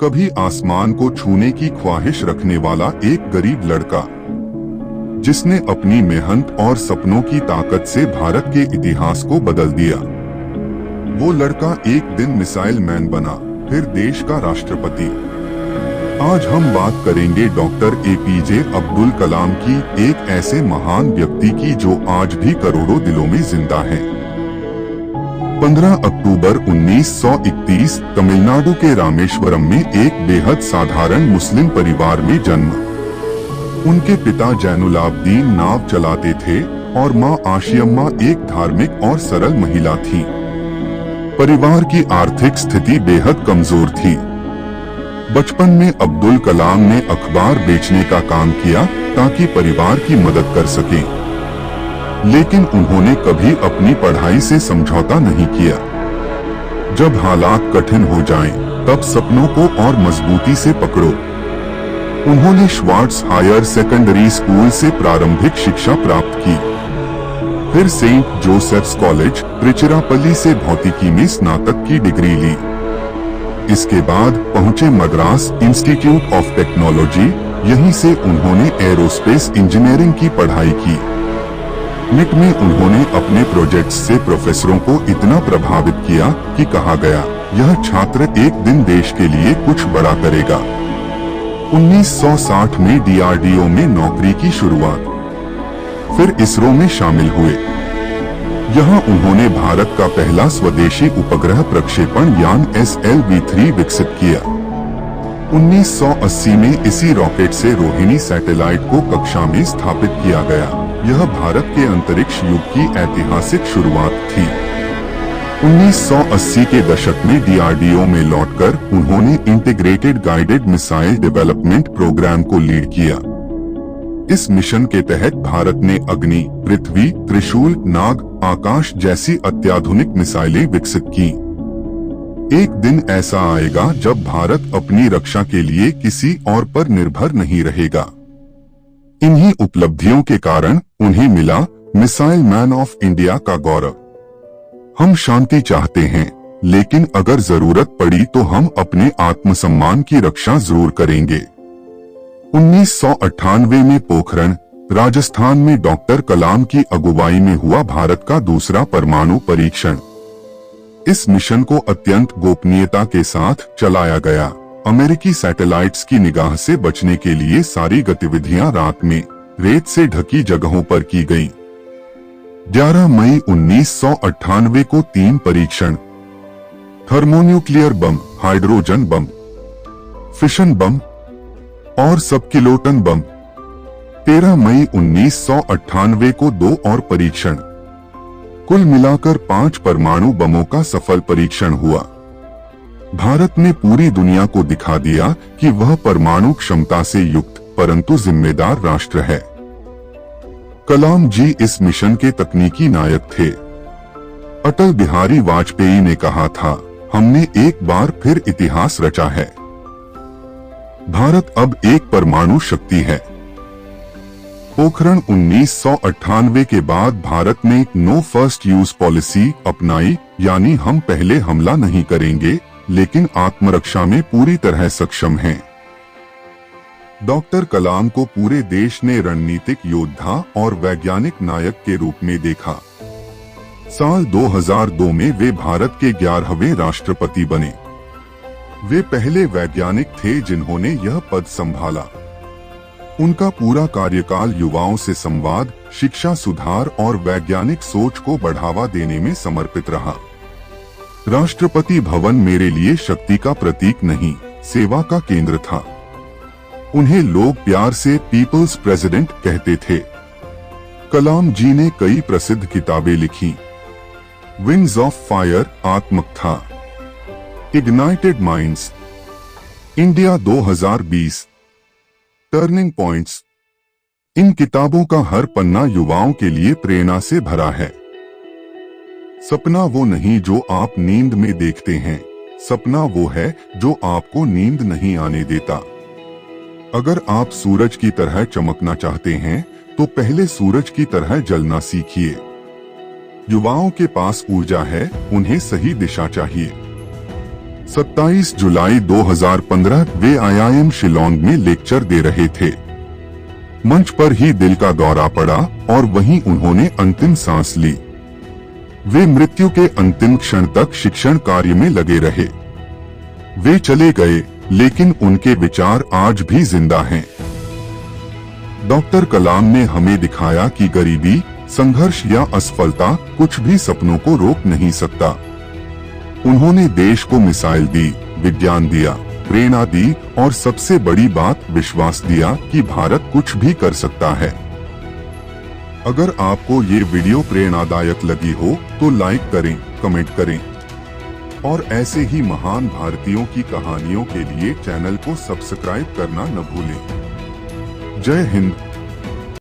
कभी आसमान को छूने की ख्वाहिश रखने वाला एक गरीब लड़का, जिसने अपनी मेहनत और सपनों की ताकत से भारत के इतिहास को बदल दिया। वो लड़का एक दिन मिसाइल मैन बना, फिर देश का राष्ट्रपति। आज हम बात करेंगे डॉक्टर एपीजे अब्दुल कलाम की, एक ऐसे महान व्यक्ति की जो आज भी करोड़ों दिलों में जिंदा है। 15 अक्टूबर 1931 तमिलनाडु के रामेश्वरम में एक बेहद साधारण मुस्लिम परिवार में जन्म। उनके पिता जैनुलाब्दीन नाव चलाते थे और मां आशियम्मा एक धार्मिक और सरल महिला थी। परिवार की आर्थिक स्थिति बेहद कमजोर थी। बचपन में अब्दुल कलाम ने अखबार बेचने का काम किया ताकि परिवार की मदद कर सके, लेकिन उन्होंने कभी अपनी पढ़ाई से समझौता नहीं किया। जब हालात कठिन हो जाएं, तब सपनों को और मजबूती से पकड़ो। उन्होंने श्वार्ट्स हायर सेकेंडरी स्कूल से प्रारंभिक शिक्षा प्राप्त की, फिर सेंट जोसेफ्स कॉलेज त्रिचिरापल्ली से भौतिकी में स्नातक की डिग्री ली। इसके बाद पहुंचे मद्रास इंस्टीट्यूट ऑफ टेक्नोलॉजी। यहीं से उन्होंने एरोस्पेस इंजीनियरिंग की पढ़ाई की। निट में उन्होंने अपने प्रोजेक्ट्स से प्रोफेसरों को इतना प्रभावित किया कि कहा गया, यह छात्र एक दिन देश के लिए कुछ बड़ा करेगा। 1960 में डीआरडीओ में नौकरी की शुरुआत, फिर इसरो में शामिल हुए। यहाँ उन्होंने भारत का पहला स्वदेशी उपग्रह प्रक्षेपण यान SLV-3 विकसित किया। 1980 में इसी रॉकेट से रोहिणी सैटेलाइट को कक्षा में स्थापित किया गया। यह भारत के अंतरिक्ष युग की ऐतिहासिक शुरुआत थी। 1980 के दशक में डीआरडीओ में लौटकर उन्होंने integrated guided missile development programme को लीड किया। इस मिशन के तहत भारत ने अग्नि, पृथ्वी, त्रिशूल, नाग, आकाश जैसी अत्याधुनिक मिसाइलें विकसित की। एक दिन ऐसा आएगा जब भारत अपनी रक्षा के लिए किसी और पर निर्भर नहीं रहेगा। इन्हीं उपलब्धियों के कारण उन्हें मिला मिसाइल मैन ऑफ इंडिया का गौरव। हम शांति चाहते हैं, लेकिन अगर जरूरत पड़ी तो हम अपने आत्मसम्मान की रक्षा जरूर करेंगे। 1998 में पोखरण, राजस्थान में डॉक्टर कलाम की अगुवाई में हुआ भारत का दूसरा परमाणु परीक्षण। इस मिशन को अत्यंत गोपनीयता के साथ चलाया गया। अमेरिकी सैटेलाइट्स की निगाह से बचने के लिए सारी गतिविधियां रात में रेत से ढकी जगहों पर की गईं। 11 मई 1998 को 3 परीक्षण, थर्मोन्यूक्लियर बम, हाइड्रोजन बम, फिशन बम और सबकिलोटन बम। 13 मई 1998 को 2 और परीक्षण। कुल मिलाकर 5 परमाणु बमों का सफल परीक्षण हुआ। भारत ने पूरी दुनिया को दिखा दिया कि वह परमाणु क्षमता से युक्त परंतु जिम्मेदार राष्ट्र है। कलाम जी इस मिशन के तकनीकी नायक थे। अटल बिहारी वाजपेयी ने कहा था, हमने एक बार फिर इतिहास रचा है। भारत अब एक परमाणु शक्ति है। पोखरण 1998 के बाद भारत ने नो फर्स्ट यूज पॉलिसी अपनाई, यानी हम पहले हमला नहीं करेंगे लेकिन आत्मरक्षा में पूरी तरह सक्षम हैं। डॉक्टर कलाम को पूरे देश ने रणनीतिक योद्धा और वैज्ञानिक नायक के रूप में देखा। साल 2002 में वे भारत के 11वें राष्ट्रपति बने। वे पहले वैज्ञानिक थे जिन्होंने यह पद संभाला। उनका पूरा कार्यकाल युवाओं से संवाद, शिक्षा सुधार और वैज्ञानिक सोच को बढ़ावा देने में समर्पित रहा। राष्ट्रपति भवन मेरे लिए शक्ति का प्रतीक नहीं, सेवा का केंद्र था। उन्हें लोग प्यार से पीपल्स प्रेसिडेंट कहते थे। कलाम जी ने कई प्रसिद्ध किताबें लिखी। विंग्स ऑफ फायर आत्मकथा, ignited minds, India 2020, turning points. इन किताबों का हर पन्ना युवाओं के लिए प्रेरणा से भरा है। सपना वो नहीं जो आप नींद में देखते हैं, सपना वो है जो आपको नींद नहीं आने देता। अगर आप सूरज की तरह चमकना चाहते हैं तो पहले सूरज की तरह जलना सीखिए। युवाओं के पास ऊर्जा है, उन्हें सही दिशा चाहिए। 27 जुलाई 2015 वे IIM शिलोंग में लेक्चर दे रहे थे। मंच पर ही दिल का दौरा पड़ा और वहीं उन्होंने अंतिम सांस ली। वे मृत्यु के अंतिम क्षण तक शिक्षण कार्य में लगे रहे। वे चले गए, लेकिन उनके विचार आज भी जिंदा हैं। डॉक्टर कलाम ने हमें दिखाया कि गरीबी, संघर्ष या असफलता कुछ भी सपनों को रोक नहीं सकता। उन्होंने देश को मिसाइल दी, विज्ञान दिया, प्रेरणा दी और सबसे बड़ी बात विश्वास दिया कि भारत कुछ भी कर सकता है। अगर आपको ये वीडियो प्रेरणादायक लगी हो तो लाइक करें, कमेंट करें और ऐसे ही महान भारतीयों की कहानियों के लिए चैनल को सब्सक्राइब करना न भूलें। जय हिंद।